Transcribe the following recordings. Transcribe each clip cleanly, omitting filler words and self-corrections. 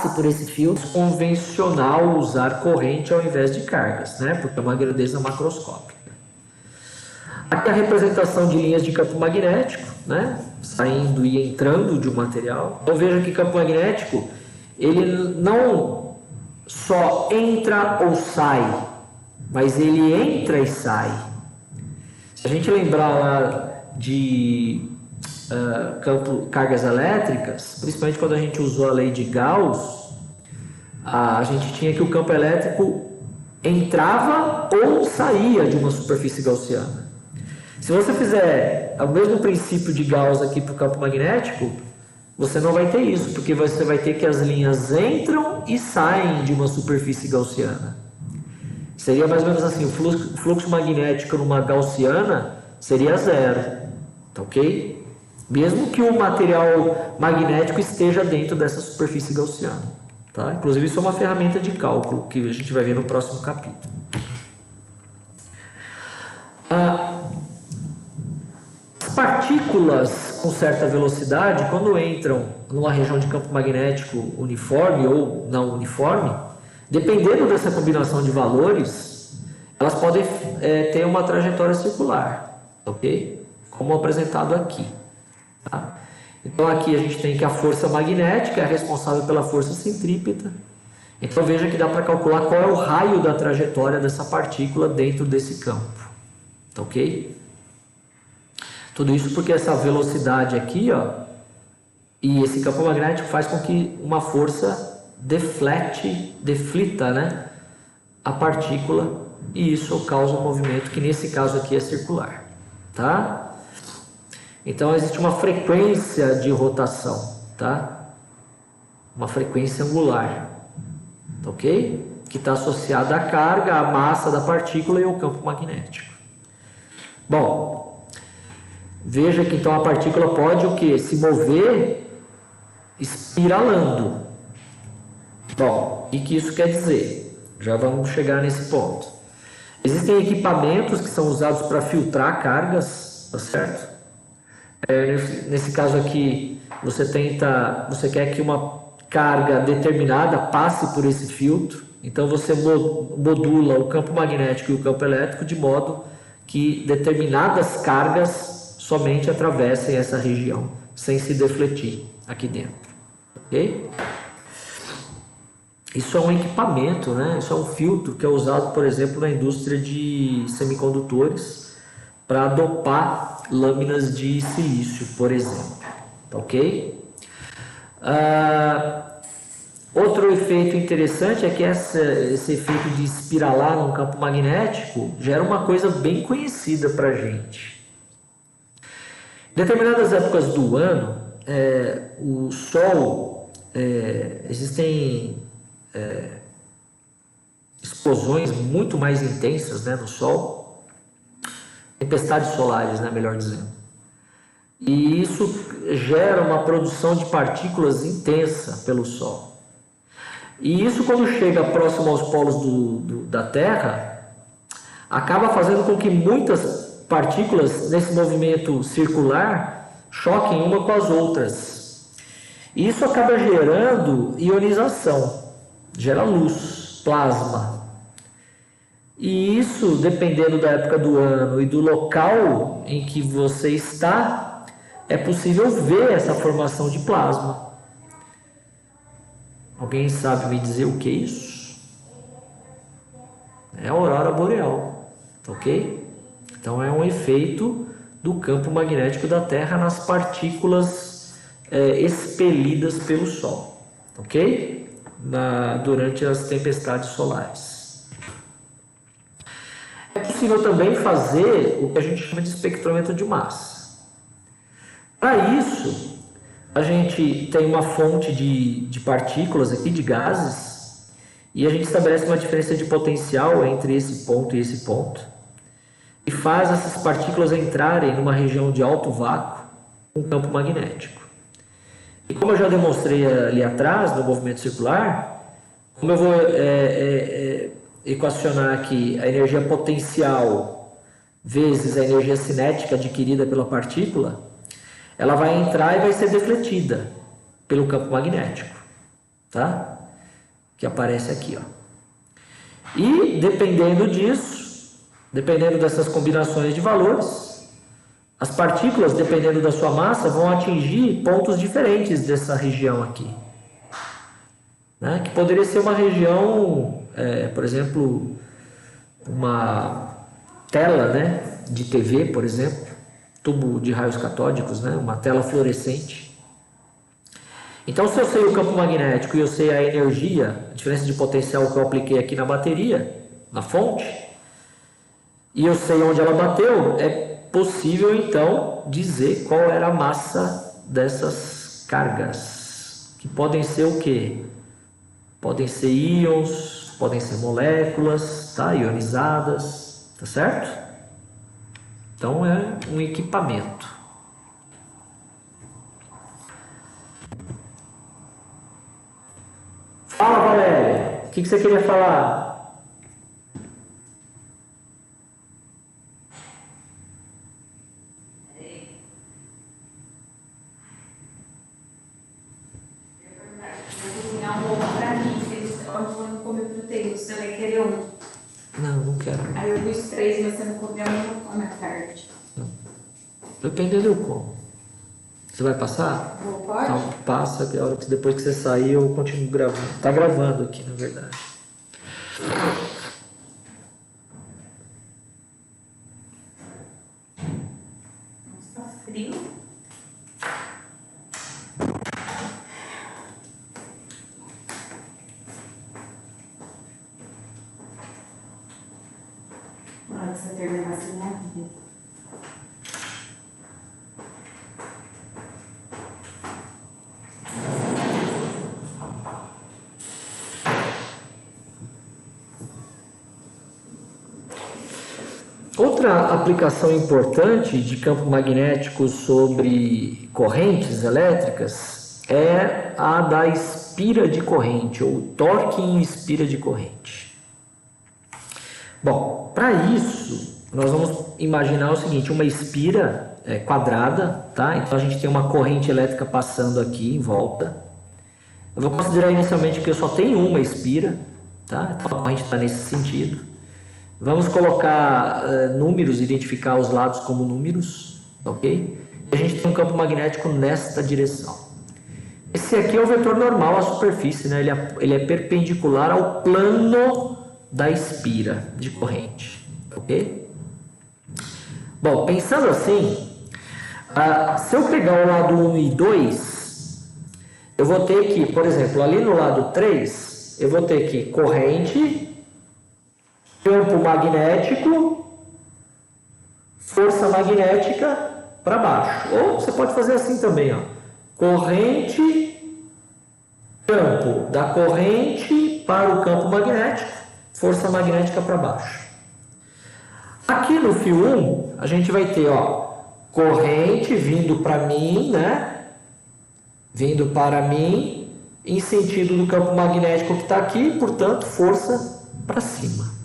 passe por esse filtro, é convencional usar corrente ao invés de cargas, né? Porque é uma grandeza macroscópica. Aqui a representação de linhas de campo magnético, né? Saindo e entrando de um material. Então veja que campo magnético, ele não só entra ou sai, mas ele entra e sai. Se a gente lembrar lá de cargas elétricas, principalmente quando a gente usou a lei de Gauss, a gente tinha que o campo elétrico entrava ou saía de uma superfície gaussiana. Se você fizer o mesmo princípio de Gauss aqui para o campo magnético, você não vai ter isso, porque você vai ter que as linhas entram e saem de uma superfície gaussiana. Seria mais ou menos assim, o fluxo magnético numa gaussiana seria zero, tá ok? Mesmo que o material magnético esteja dentro dessa superfície gaussiana, tá? Inclusive isso é uma ferramenta de cálculo que a gente vai ver no próximo capítulo. As partículas com certa velocidade, quando entram numa região de campo magnético uniforme ou não uniforme, dependendo dessa combinação de valores, elas podem ter uma trajetória circular, ok? Como apresentado aqui. Tá? Então aqui a gente tem que a força magnética é responsável pela força centrípeta. Então veja que dá para calcular qual é o raio da trajetória dessa partícula dentro desse campo. Tá ok? Tudo isso porque essa velocidade aqui, ó, e esse campo magnético faz com que uma força deflita, né, a partícula, e isso causa um movimento que nesse caso aqui é circular, tá? Então existe uma frequência de rotação, tá? Uma frequência angular, tá ok? Que está associada à carga, à massa da partícula e ao campo magnético. Bom, veja que então a partícula pode o quê? Se mover espiralando. Bom, o que isso quer dizer? Já vamos chegar nesse ponto. Existem equipamentos que são usados para filtrar cargas, tá certo? Nesse caso aqui, você quer que uma carga determinada passe por esse filtro, então você modula o campo magnético e o campo elétrico de modo que determinadas cargas somente atravessem essa região, sem se defletir aqui dentro. Ok? Isso é um equipamento, né? Isso é um filtro que é usado, por exemplo, na indústria de semicondutores para dopar lâminas de silício, por exemplo. Ok? Outro efeito interessante é que esse efeito de espiralar num campo magnético gera uma coisa bem conhecida para a gente. Em determinadas épocas do ano, o Sol, existem explosões muito mais intensas, né, no Sol, tempestades solares, né, melhor dizendo. E isso gera uma produção de partículas intensa pelo Sol. E isso, quando chega próximo aos polos da Terra, acaba fazendo com que muitas partículas nesse movimento circular choquem uma com as outras. E isso acaba gerando ionização, gera luz, plasma. E isso, dependendo da época do ano e do local em que você está, é possível ver essa formação de plasma. Alguém sabe me dizer o que é isso? É a aurora boreal, ok? Então é um efeito do campo magnético da Terra nas partículas expelidas pelo Sol, ok? Durante as tempestades solares. É possível também fazer o que a gente chama de espectrômetro de massa. Para isso, a gente tem uma fonte de partículas aqui, de gases, e a gente estabelece uma diferença de potencial entre esse ponto e esse ponto, e faz essas partículas entrarem numa região de alto vácuo com campo magnético. E como eu já demonstrei ali atrás, no movimento circular, como eu vou equacionar aqui a energia potencial vezes a energia cinética adquirida pela partícula, ela vai entrar e vai ser defletida pelo campo magnético. tá? Que aparece aqui, ó. E dependendo disso, dependendo dessas combinações de valores, as partículas, dependendo da sua massa, vão atingir pontos diferentes dessa região aqui, né? Que poderia ser uma região, por exemplo, uma tela, né, de TV, por exemplo, tubo de raios catódicos, né, uma tela fluorescente. Então, se eu sei o campo magnético e eu sei a energia, a diferença de potencial que eu apliquei aqui na bateria, na fonte, e eu sei onde ela bateu, é possível então dizer qual era a massa dessas cargas, que podem ser o quê? Podem ser íons, podem ser moléculas, tá? Ionizadas, tá certo? Então é um equipamento. Fala, Valéria, o que você queria falar? Você vai querer um? Não quero. Aí eu vi os 3, mas você não comeu um, não come à tarde. Não. Dependendo eu como. Você vai passar? Não pode? Então passa, que a hora que depois que você sair eu continuo gravando. Tá gravando aqui, na verdade. Nossa, frio. Na hora que você terminar assim, né? Outra aplicação importante de campo magnético sobre correntes elétricas é a da espira de corrente, ou torque em espira de corrente. Bom, para isso, nós vamos imaginar o seguinte, uma espira quadrada, tá? Então a gente tem uma corrente elétrica passando aqui em volta. Eu vou considerar inicialmente que eu só tenho uma espira, tá? Então a corrente está nesse sentido. Vamos colocar números, identificar os lados como números, ok? E a gente tem um campo magnético nesta direção. Esse aqui é o vetor normal à superfície, né? Ele é perpendicular ao plano da espira de corrente, ok? Bom, pensando assim, se eu pegar o lado 1 e 2, eu vou ter que, por exemplo, ali no lado 3, eu vou ter que corrente, campo magnético, força magnética para baixo. Ou você pode fazer assim também, ó. Corrente, campo da corrente para o campo magnético, força magnética para baixo. Aqui no fio 1, a gente vai ter, ó, corrente vindo para mim, né? Vindo para mim em sentido do campo magnético que está aqui, portanto, força para cima.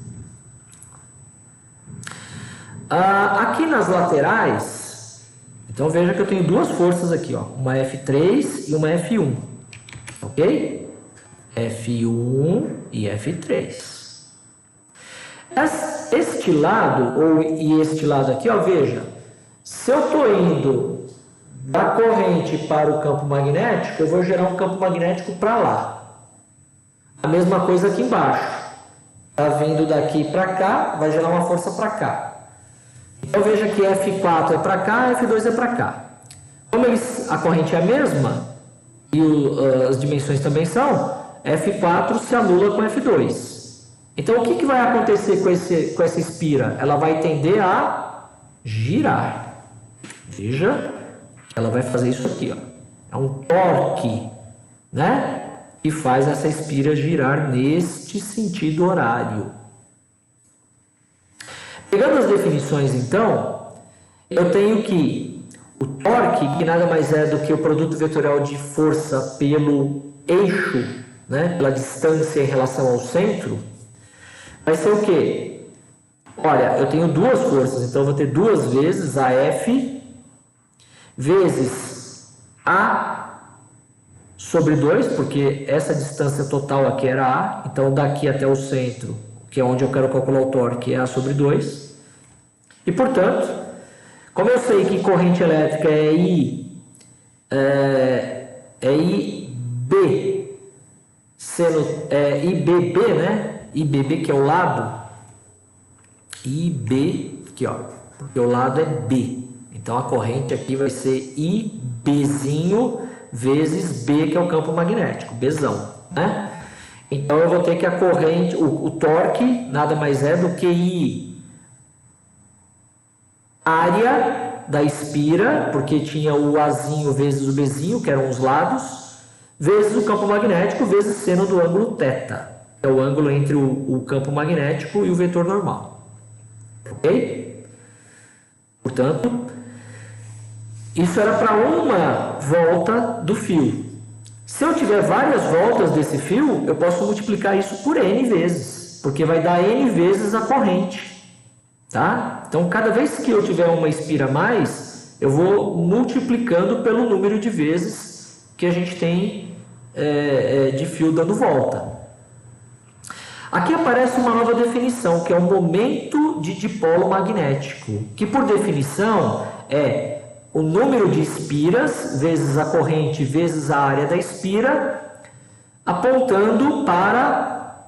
Aqui nas laterais, então veja que eu tenho duas forças aqui, ó, uma F3 e uma F1, ok? F1 e F3. Este lado e este lado aqui, ó, veja, se eu estou indo da corrente para o campo magnético, eu vou gerar um campo magnético para lá. A mesma coisa aqui embaixo, está vindo daqui para cá, vai gerar uma força para cá. Então veja que F4 é para cá, F2 é para cá. Como a corrente é a mesma, e as dimensões também são, F4 se anula com F2. Então o que vai acontecer com essa espira? Ela vai tender a girar. Veja, ela vai fazer isso aqui, ó. É um torque, né? Que faz essa espira girar neste sentido horário. Pegando as definições, então, eu tenho que o torque, que nada mais é do que o produto vetorial de força pelo eixo, né, pela distância em relação ao centro, vai ser o quê? Olha, eu tenho duas forças, então eu vou ter duas vezes a F vezes A sobre 2, porque essa distância total aqui era A, então daqui até o centro, que é onde eu quero calcular o torque, é A sobre 2. E, portanto, como eu sei que corrente elétrica é IB, IBB, né? IBB, que é o lado, IB, aqui ó, porque o lado é B. Então a corrente aqui vai ser IBzinho vezes B, que é o campo magnético, Bzão, né? Então eu vou ter que a corrente, o torque nada mais é do que I área da espira, porque tinha o Azinho vezes o Bzinho, que eram os lados, vezes o campo magnético, vezes seno do ângulo θ, que é o ângulo entre o campo magnético e o vetor normal. Ok? Portanto, isso era para uma volta do fio. Se eu tiver várias voltas desse fio, eu posso multiplicar isso por N vezes, porque vai dar N vezes a corrente. Tá? Então, cada vez que eu tiver uma espira a mais, eu vou multiplicando pelo número de vezes que a gente tem de fio dando volta. Aqui aparece uma nova definição, que é o momento de dipolo magnético, que por definição é o número de espiras vezes a corrente vezes a área da espira, apontando para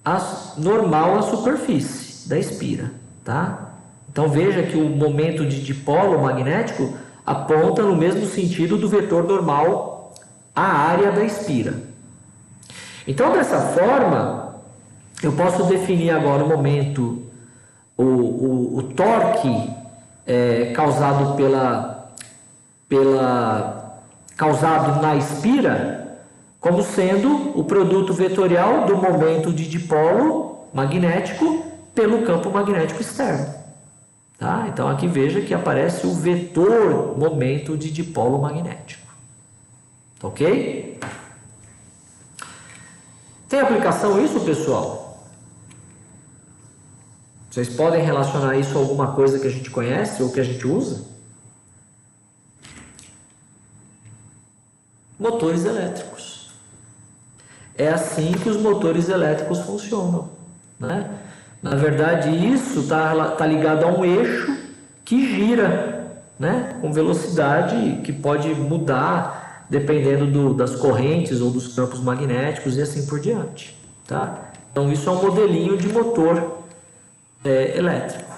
a normal à superfície da espira, tá? Então veja que o momento de dipolo magnético aponta no mesmo sentido do vetor normal à área da espira. Então, dessa forma, eu posso definir agora o momento, o torque causado causado na espira, como sendo o produto vetorial do momento de dipolo magnético pelo campo magnético externo. Tá? Então aqui veja que aparece o vetor momento de dipolo magnético. Ok? Tem aplicação isso, pessoal? Vocês podem relacionar isso a alguma coisa que a gente conhece ou que a gente usa? Motores elétricos. É assim que os motores elétricos funcionam, né? Na verdade, isso tá ligado a um eixo que gira, né? Com velocidade que pode mudar dependendo das correntes ou dos campos magnéticos e assim por diante, tá? Então, isso é um modelinho de motor elétrico.